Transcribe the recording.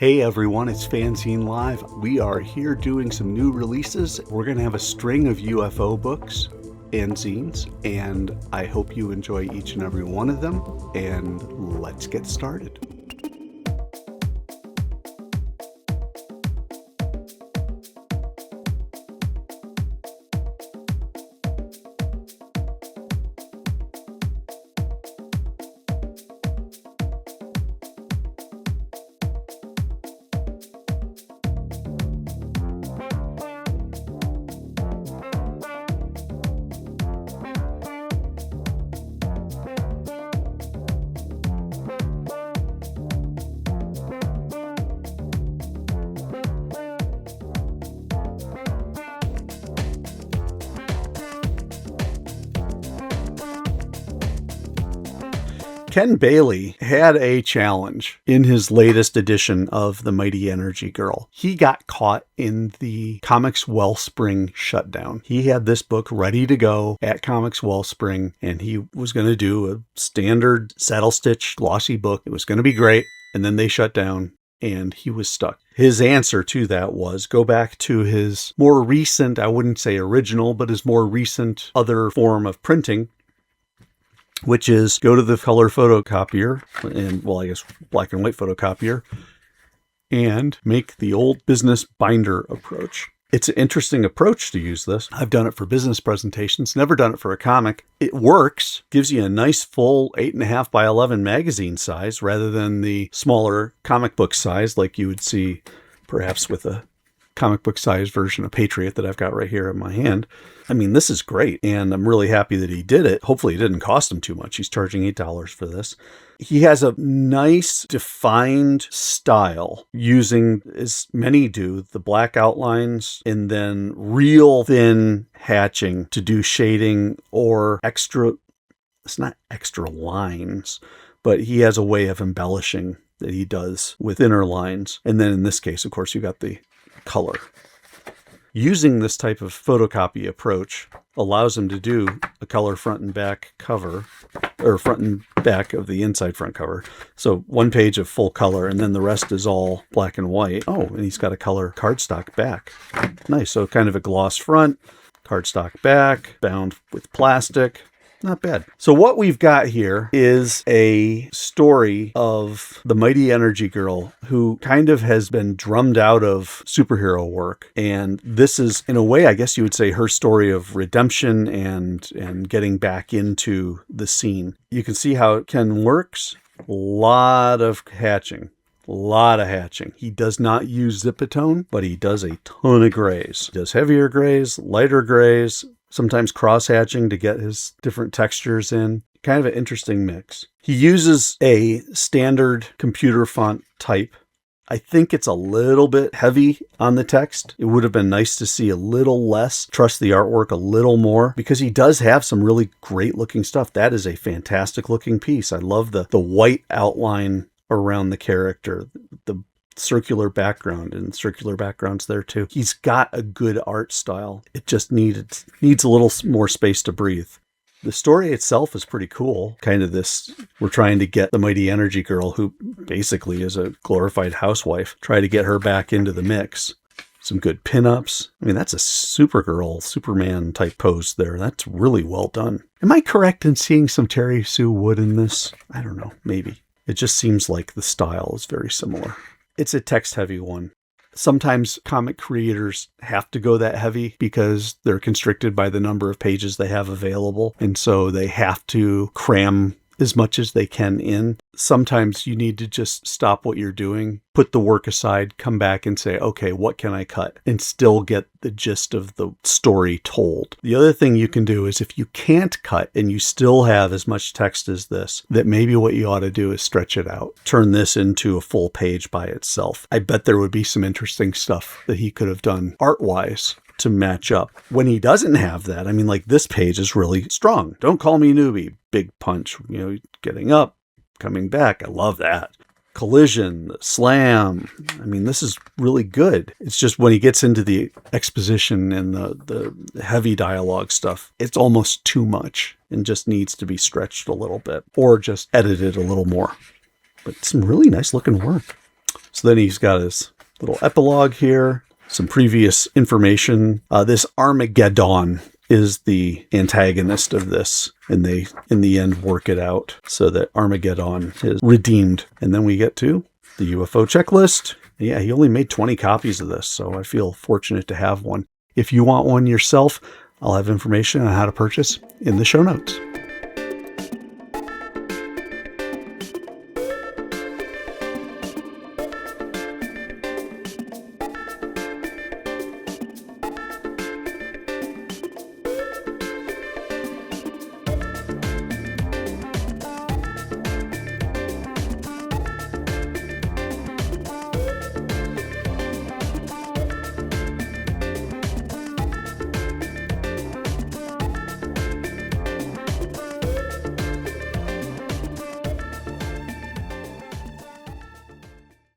Hey everyone, it's Fanzine Live. We are here doing some new releases. We're going to have a string of UFO books and zines, and I hope you enjoy each and every one of them, and let's get started. Ken Bailey had a challenge in his latest edition of the Mighty EnergyGirl. He got caught in the Comics Wellspring shutdown. He had this book ready to go at Comics Wellspring, and he was going to do a standard saddle stitch glossy book. It was going to be great, and then they shut down, and he was stuck. His answer to that was go back to his more recent, I wouldn't say original, but his more recent other form of printing, which is go to the color photocopier, and well, I guess black and white photocopier, and make the old business binder approach. It's an interesting approach to use this. I've done it for business presentations, never done it for a comic. It works, gives you a nice full 8.5 by 11 magazine size rather than the smaller comic book size like you would see perhaps with a comic book size version of Patriot that I've got right here in my hand. I mean, this is great, and I'm really happy that he did it. Hopefully it didn't cost him too much. He's charging $8 for this. He has a nice defined style using, as many do, the black outlines and then real thin hatching to do shading or extra, it's not extra lines, but he has a way of embellishing that he does with inner lines. And then in this case, of course, you got the color. Using this type of photocopy approach allows him to do a color front and back cover, or front and back of the inside front cover. So one page of full color, and then the rest is all black and white. Oh, and he's got a color cardstock back. Nice. So kind of a gloss front, cardstock back, bound with plastic. Not bad. So what we've got here is a story of the Mighty EnergyGirl who kind of has been drummed out of superhero work. And this is, in a way, I guess you would say her story of redemption and getting back into the scene. You can see how Ken works. A lot of hatching. He does not use Zipatone, but he does a ton of grays. He does heavier grays, lighter grays, sometimes cross-hatching to get his different textures in. Kind of an interesting mix. He uses a standard computer font type. I think it's a little bit heavy on the text. It would have been nice to see a little less, trust the artwork a little more, because he does have some really great looking stuff. That is a fantastic looking piece. I love the white outline around the character, the circular background, and circular backgrounds there too. He's got a good art style. It just needs a little more space to breathe. The story itself is pretty cool. Kind of this, we're trying to get the Mighty EnergyGirl, who basically is a glorified housewife, try to get her back into the mix. Some good pinups. I mean, that's a Supergirl, Superman type pose there. That's really well done. Am I correct in seeing some Terry Sue Wood in this? I don't know, maybe. It just seems like the style is very similar. It's a text-heavy one. Sometimes comic creators have to go that heavy because they're constricted by the number of pages they have available, and so they have to cram as much as they can in. Sometimes you need to just stop what you're doing, put the work aside, come back and say, okay, what can I cut? And still get the gist of the story told. The other thing you can do is if you can't cut and you still have as much text as this, that maybe what you ought to do is stretch it out. Turn this into a full page by itself. I bet there would be some interesting stuff that he could have done art-wise to match up. When he doesn't have that, I mean, like this page is really strong. Don't call me newbie. Big punch, getting up, coming back. I love that. Collision, the slam. I mean, this is really good. It's just when he gets into the exposition and the heavy dialogue stuff, it's almost too much and just needs to be stretched a little bit or just edited a little more. But some really nice looking work. So then he's got his little epilogue here, some previous information. This Armageddon is the antagonist of this, and they, in the end, work it out so that Armageddon is redeemed. And then we get to the UFO checklist. Yeah, he only made 20 copies of this, so I feel fortunate to have one. If you want one yourself, I'll have information on how to purchase in the show notes.